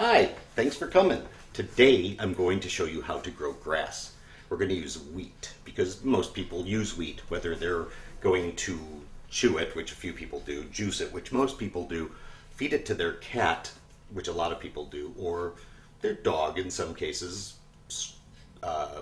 Hi, thanks for coming. Today I'm going to show you how to grow grass. We're going to use wheat because most people use wheat, whether they're going to chew it, which a few people do, juice it, which most people do, feed it to their cat, which a lot of people do, or their dog in some cases,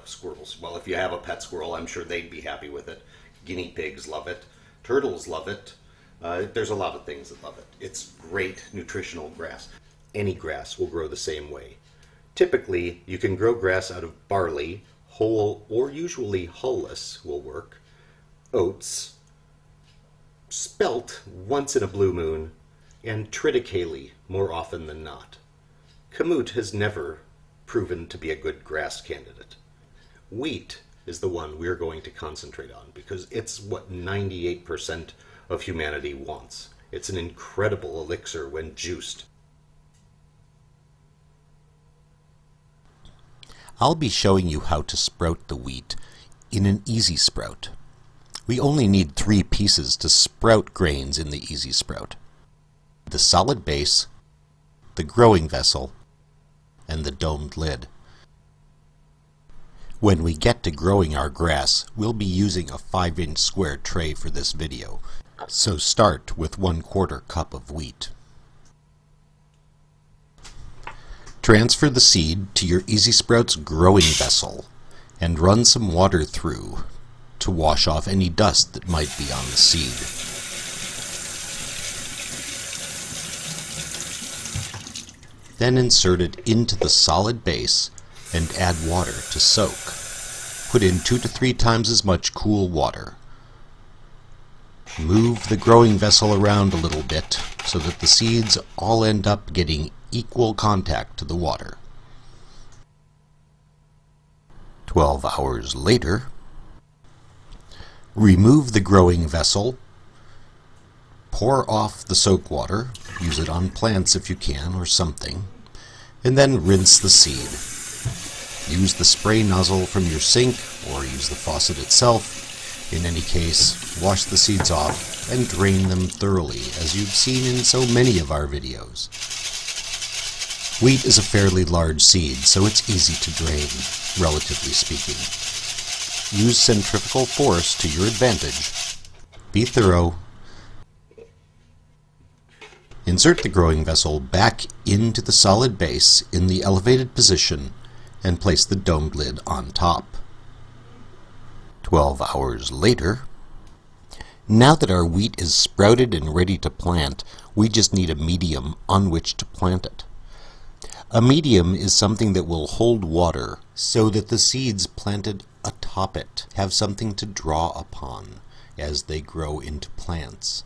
squirrels. Well, if you have a pet squirrel, I'm sure they'd be happy with it. Guinea pigs love it. Turtles love it. There's a lot of things that love it. It's great nutritional grass. Any grass will grow the same way. Typically, you can grow grass out of barley, whole or usually hull-less will work, oats, spelt once in a blue moon, and triticale more often than not. Kamut has never proven to be a good grass candidate. Wheat is the one we're going to concentrate on because it's what 98% of humanity wants. It's an incredible elixir when juiced. I'll be showing you how to sprout the wheat in an Easy Sprout. We only need 3 pieces to sprout grains in the Easy Sprout: the solid base, the growing vessel, and the domed lid. When we get to growing our grass, we'll be using a 5-inch square tray for this video, so start with 1/4 cup of wheat. Transfer the seed to your Easy Sprout's growing vessel and run some water through to wash off any dust that might be on the seed. Then insert it into the solid base and add water to soak. Put in 2 to 3 times as much cool water. Move the growing vessel around a little bit so that the seeds all end up getting equal contact to the water. 12 hours later, remove the growing vessel, pour off the soak water, use it on plants if you can or something, and then rinse the seed. Use the spray nozzle from your sink or use the faucet itself. In any case, wash the seeds off and drain them thoroughly, as you've seen in so many of our videos. Wheat is a fairly large seed, so it's easy to drain, relatively speaking. Use centrifugal force to your advantage. Be thorough. Insert the growing vessel back into the solid base in the elevated position and place the domed lid on top. 12 hours later, now that our wheat is sprouted and ready to plant, we just need a medium on which to plant it. A medium is something that will hold water so that the seeds planted atop it have something to draw upon as they grow into plants.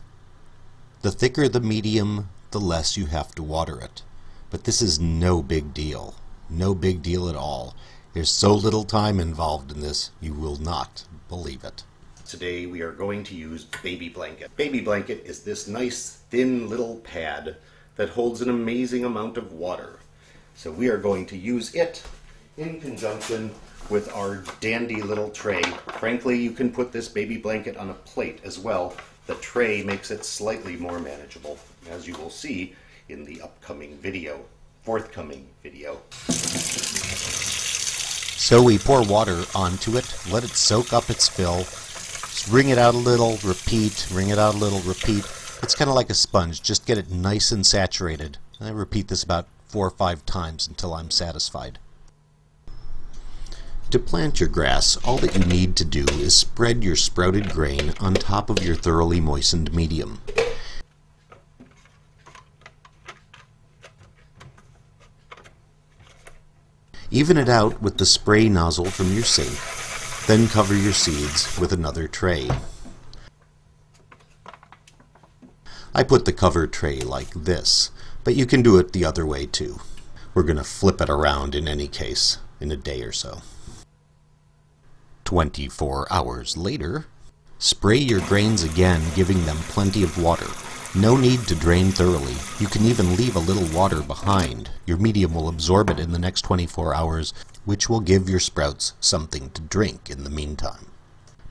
The thicker the medium, the less you have to water it. But this is no big deal. No big deal at all. There's so little time involved in this, you will not believe it. Today we are going to use Baby Blanket. Baby Blanket is this nice thin little pad that holds an amazing amount of water. So we are going to use it in conjunction with our dandy little tray. Frankly, you can put this Baby Blanket on a plate as well. The tray makes it slightly more manageable, as you will see in the upcoming video, forthcoming video. So we pour water onto it, let it soak up its fill, just wring it out a little, repeat, wring it out a little, repeat. It's kind of like a sponge, just get it nice and saturated. I repeat this about 4 or 5 times until I'm satisfied. To plant your grass, all that you need to do is spread your sprouted grain on top of your thoroughly moistened medium. Even it out with the spray nozzle from your sink, then cover your seeds with another tray. I put the cover tray like this, but you can do it the other way too. We're going to flip it around in any case, in a day or so. 24 hours later, spray your grains again, giving them plenty of water. No need to drain thoroughly. You can even leave a little water behind. Your medium will absorb it in the next 24 hours, which will give your sprouts something to drink in the meantime.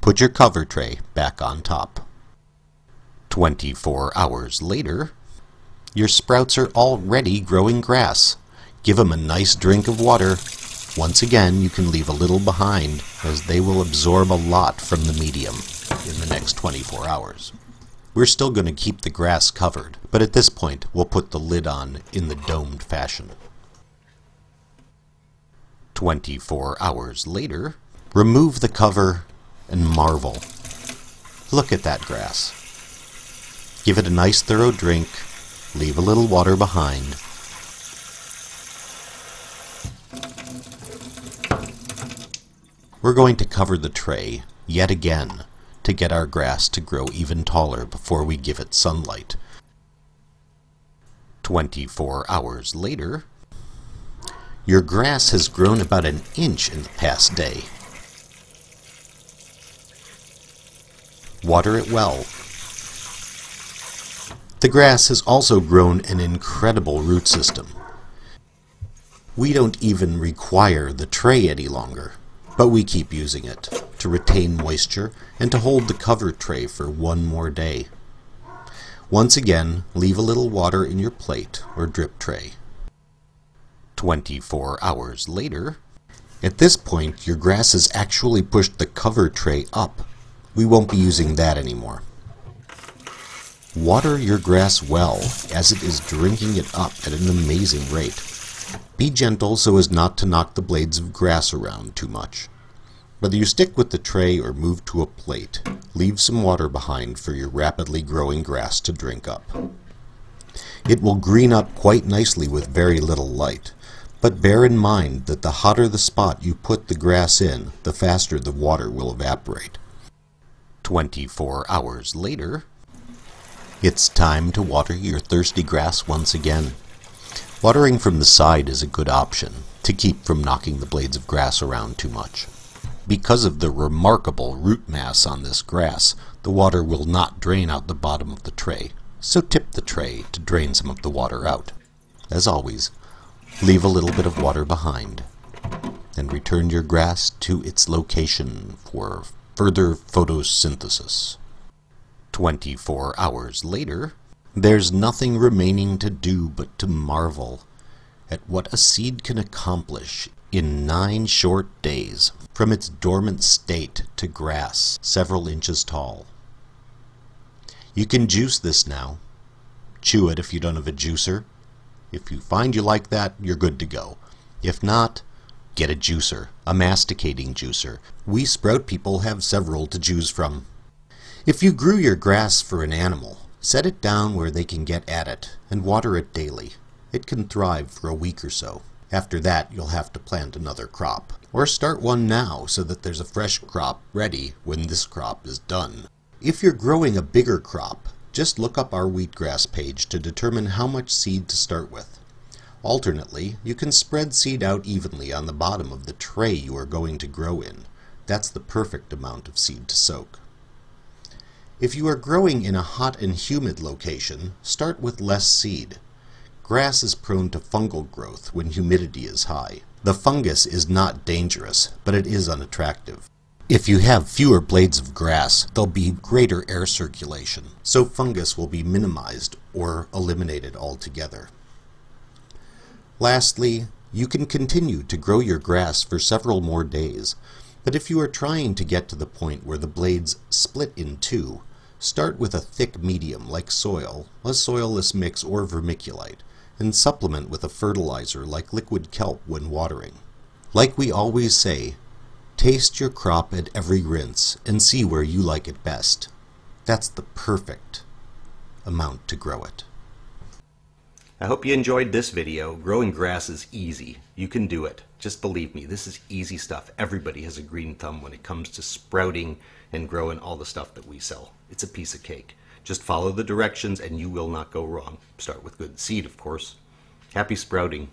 Put your cover tray back on top. 24 hours later, your sprouts are already growing grass. Give them a nice drink of water. Once again, you can leave a little behind, as they will absorb a lot from the medium in the next 24 hours. We're still going to keep the grass covered, but at this point we'll put the lid on in the domed fashion. 24 hours later, remove the cover and marvel. Look at that grass. Give it a nice thorough drink, leave a little water behind. We're going to cover the tray yet again to get our grass to grow even taller before we give it sunlight. 24 hours later, your grass has grown about an inch in the past day. Water it well. The grass has also grown an incredible root system. We don't even require the tray any longer, but we keep using it to retain moisture and to hold the cover tray for one more day. Once again, leave a little water in your plate or drip tray. 24 hours later, at this point your grass has actually pushed the cover tray up. We won't be using that anymore. Water your grass well, as it is drinking it up at an amazing rate. Be gentle so as not to knock the blades of grass around too much. Whether you stick with the tray or move to a plate, leave some water behind for your rapidly growing grass to drink up. It will green up quite nicely with very little light, but bear in mind that the hotter the spot you put the grass in, the faster the water will evaporate. 24 hours later, it's time to water your thirsty grass once again. Watering from the side is a good option to keep from knocking the blades of grass around too much. Because of the remarkable root mass on this grass, the water will not drain out the bottom of the tray, so tip the tray to drain some of the water out. As always, leave a little bit of water behind, and return your grass to its location for further photosynthesis. 24 hours later, there's nothing remaining to do but to marvel at what a seed can accomplish in 9 short days, from its dormant state to grass several inches tall. You can juice this now. Chew it if you don't have a juicer. If you find you like that, you're good to go. If not, get a juicer, a masticating juicer. We sprout people have several to choose from. If you grew your grass for an animal, set it down where they can get at it and water it daily. It can thrive for a week or so. After that, you'll have to plant another crop. Or start one now so that there's a fresh crop ready when this crop is done. If you're growing a bigger crop, just look up our wheatgrass page to determine how much seed to start with. Alternately, you can spread seed out evenly on the bottom of the tray you are going to grow in. That's the perfect amount of seed to soak. If you are growing in a hot and humid location, start with less seed. Grass is prone to fungal growth when humidity is high. The fungus is not dangerous, but it is unattractive. If you have fewer blades of grass, there'll be greater air circulation, so fungus will be minimized or eliminated altogether. Lastly, you can continue to grow your grass for several more days, but if you are trying to get to the point where the blades split in two, start with a thick medium like soil, a soilless mix or vermiculite, and supplement with a fertilizer like liquid kelp when watering. Like we always say, taste your crop at every rinse and see where you like it best. That's the perfect amount to grow it. I hope you enjoyed this video. Growing grass is easy. You can do it. Just believe me, this is easy stuff. Everybody has a green thumb when it comes to sprouting and growing all the stuff that we sell. It's a piece of cake. Just follow the directions and you will not go wrong. Start with good seed, of course. Happy sprouting.